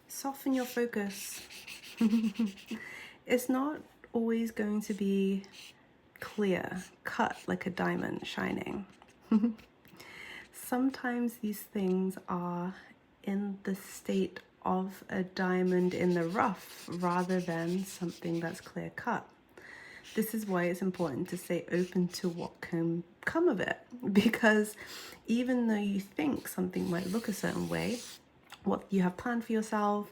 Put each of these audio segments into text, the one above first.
Soften your focus. It's not always going to be clear, cut like a diamond shining. Sometimes these things are in the state of a diamond in the rough rather than something that's clear cut. This is why it's important to stay open to what can come of it, because even though you think something might look a certain way, what you have planned for yourself,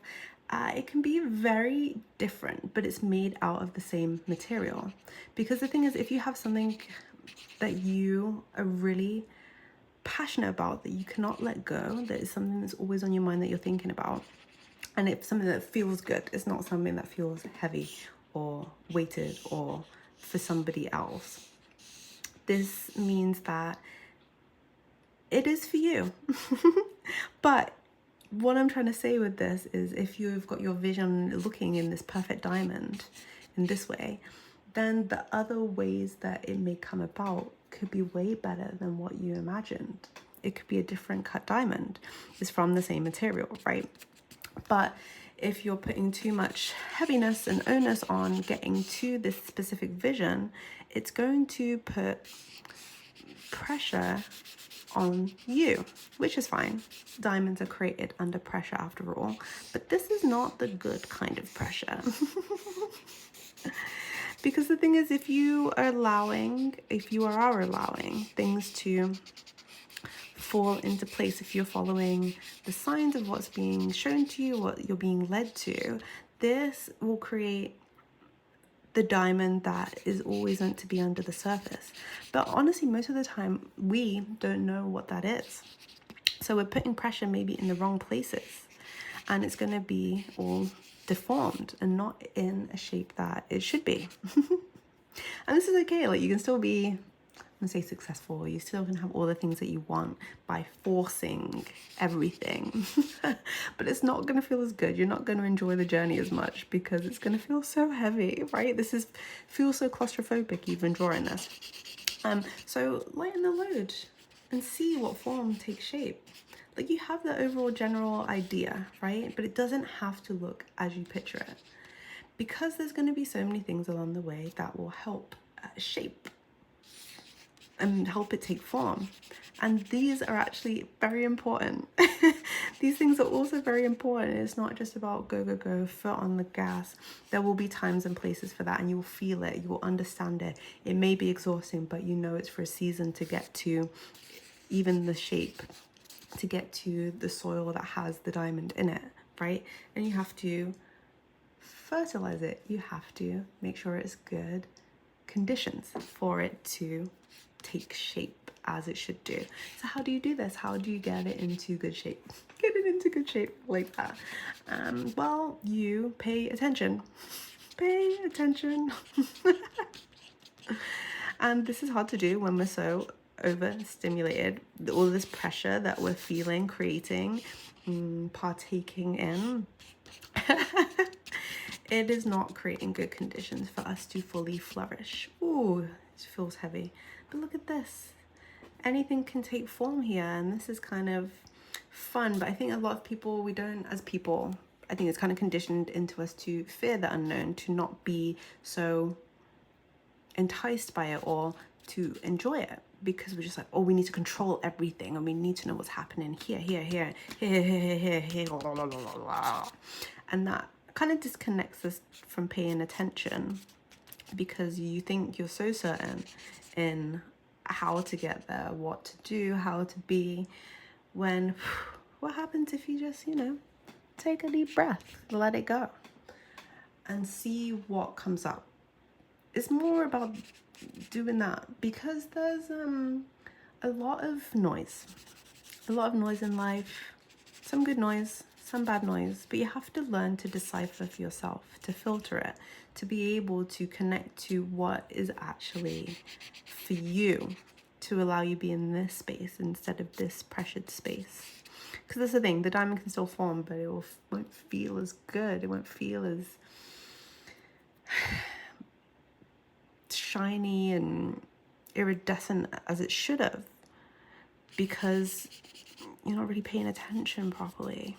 it can be very different, but it's made out of the same material. Because the thing is, if you have something that you are really passionate about, that you cannot let go, that is something that's always on your mind that you're thinking about, and it's something that feels good, it's not something that feels heavy or weighted or for somebody else, this means that it is for you. But what I'm trying to say with this is, if you've got your vision looking in this perfect diamond in this way, then the other ways that it may come about could be way better than what you imagined. It could be a different cut diamond. It's from the same material, right? But if you're putting too much heaviness and onus on getting to this specific vision, it's going to put pressure on you, which is fine. Diamonds are created under pressure after all, but this is not the good kind of pressure. Because the thing is, if you are allowing things to fall into place, if you're following the signs of what's being shown to you, what you're being led to, this will create the diamond that is always meant to be under the surface. But honestly, most of the time, we don't know what that is. So we're putting pressure maybe in the wrong places, and it's going to be all deformed and not in a shape that it should be. And this is okay. Like, you can still be, I'm gonna say, successful. You still can have all the things that you want by forcing everything. But it's not gonna feel as good. You're not gonna enjoy the journey as much because it's gonna feel so heavy, right? Feels so claustrophobic even drawing this. So lighten the load and see what form takes shape. Like, you have the overall general idea, right? But it doesn't have to look as you picture it, because there's going to be so many things along the way that will help shape and help it take form. And these are actually very important. These things are also very important. It's not just about go, go, go, foot on the gas. There will be times and places for that, and you will feel it, you will understand it. It may be exhausting, but you know it's for a season to get to even the shape, to get to the soil that has the diamond in it, right? And you have to fertilize it. You have to make sure it's good conditions for it to take shape as it should do. So how do you do this? How do you get it into good shape? Get it into good shape like that. Well, you pay attention. Pay attention. And this is hard to do when we're so overstimulated. All this pressure that we're feeling, creating, partaking in. It is not creating good conditions for us to fully flourish. Ooh, it feels heavy. But look at this. Anything can take form here, and this is kind of fun. But I think a lot of people, we don't, as people, I think it's kind of conditioned into us to fear the unknown, to not be so enticed by it or to enjoy it, because we're just like, oh, we need to control everything, and we need to know what's happening here, blah, blah, blah, blah. And that kind of disconnects us from paying attention, because you think you're so certain in how to get there, what to do, how to be, when what happens if you just, take a deep breath, let it go, and see what comes up. It's more about doing that, because there's a lot of noise in life, some good noise, some bad noise, but you have to learn to decipher for yourself, to filter it, to be able to connect to what is actually for you, to allow you be in this space instead of this pressured space. Because that's the thing, the diamond can still form, but it won't feel as good, it won't feel as shiny and iridescent as it should have, because you're not really paying attention properly.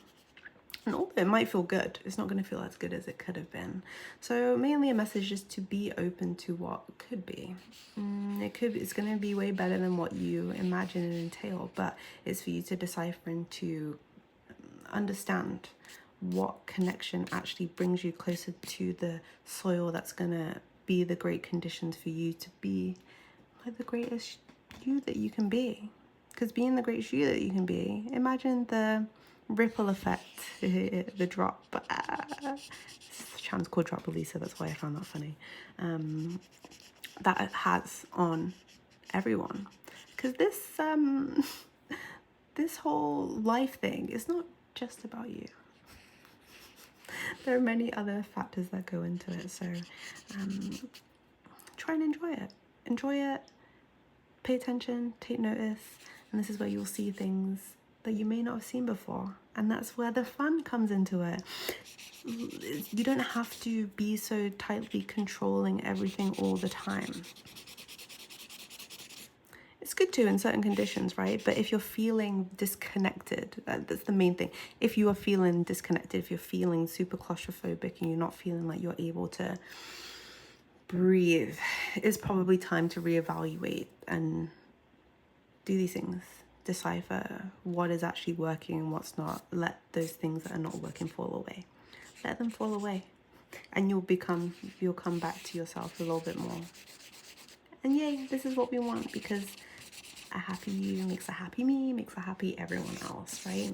And although it might feel good, it's not going to feel as good as it could have been. So mainly a message is to be open to what could be. It's going to be way better than what you imagine and entail, but it's for you to decipher and to understand what connection actually brings you closer to the soil that's going to be the great conditions for you to be like the greatest you that you can be. Because being the greatest you that you can be, imagine the ripple effect, the drop. This channel's called Drop Release, so that's why I found that funny. That it has on everyone. Because this whole life thing is not just about you. There are many other factors that go into it, so try and enjoy it. Enjoy it, pay attention, take notice, and this is where you'll see things that you may not have seen before. And that's where the fun comes into it. You don't have to be so tightly controlling everything all the time. It's good to in certain conditions, right? But if you're feeling disconnected, that's the main thing. If you are feeling disconnected, if you're feeling super claustrophobic and you're not feeling like you're able to breathe, it's probably time to reevaluate and do these things. Decipher what is actually working and what's not. Let those things that are not working fall away. Let them fall away. And you'll come back to yourself a little bit more. And yay, this is what we want, because a happy you makes a happy me, makes a happy everyone else, right?